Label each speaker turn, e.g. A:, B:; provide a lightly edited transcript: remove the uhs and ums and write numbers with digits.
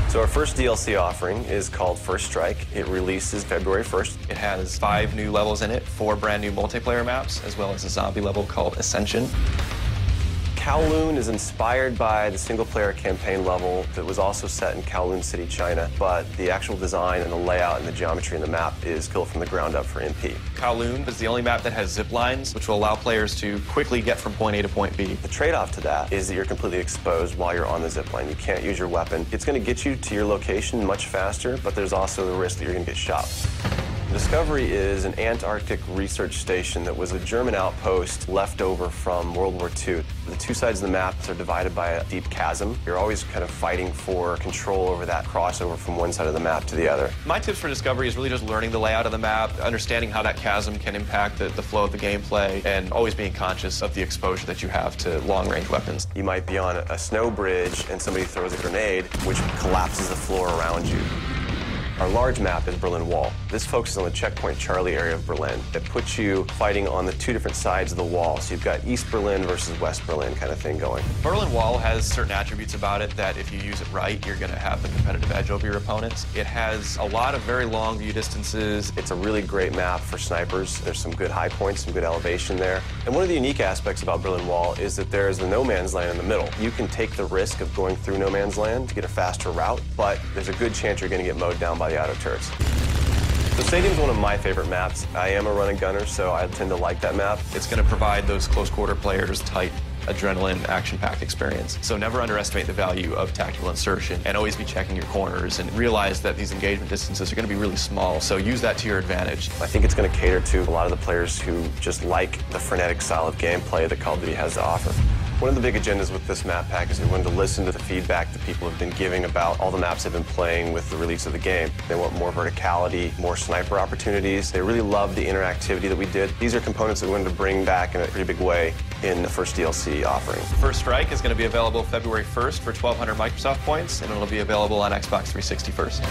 A: So our first DLC offering is called First Strike. It releases February 1st.
B: It has 5 new levels in it, 4 brand new multiplayer maps, as well as a zombie level called Ascension.
A: Kowloon is inspired by the single-player campaign level that was also set in Kowloon City, China, but the actual design and the layout and the geometry in the map is built from the ground up for MP.
B: Kowloon is the only map that has zip lines, which will allow players to quickly get from point A to point B.
A: The trade-off to that is that you're completely exposed while you're on the zip line. You can't use your weapon. It's going to get you to your location much faster, but there's also the risk that you're going to get shot. Discovery is an Antarctic research station that was a German outpost left over from World War II. The two sides of the map are divided by a deep chasm. You're always kind of fighting for control over that crossover from one side of the map to the other.
B: My tips for Discovery is really just learning the layout of the map, understanding how that chasm can impact the flow of the gameplay, and always being conscious of the exposure that you have to long-range weapons.
A: You might be on a snow bridge and somebody throws a grenade, which collapses the floor around you. Our large map is Berlin Wall. This focuses on the Checkpoint Charlie area of Berlin. It puts you fighting on the two different sides of the wall. So you've got East Berlin versus West Berlin kind of thing going.
B: Berlin Wall has certain attributes about it that if you use it right, you're going to have the competitive edge over your opponents. It has a lot of very long view distances.
A: It's a really great map for snipers. There's some good high points, some good elevation there. And one of the unique aspects about Berlin Wall is that there's the no man's land in the middle. You can take the risk of going through no man's land to get a faster route, but there's a good chance you're going to get mowed down by the auto turrets. So Stadium's one of my favorite maps. I am a run and gunner, so I tend to like that map.
B: It's going to provide those close quarter players tight adrenaline, action-packed experience. So never underestimate the value of tactical insertion, and always be checking your corners and realize that these engagement distances are going to be really small, so use that to your advantage.
A: I think it's going to cater to a lot of the players who just like the frenetic style of gameplay that Call of Duty has to offer. One of the big agendas with this map pack is we wanted to listen to the feedback that people have been giving about all the maps they've been playing with the release of the game. They want more verticality, more sniper opportunities. They really love the interactivity that we did. These are components that we wanted to bring back in a pretty big way in the first DLC offering.
B: First Strike is going to be available February 1st for 1,200 Microsoft points, and it'll be available on Xbox 360 first.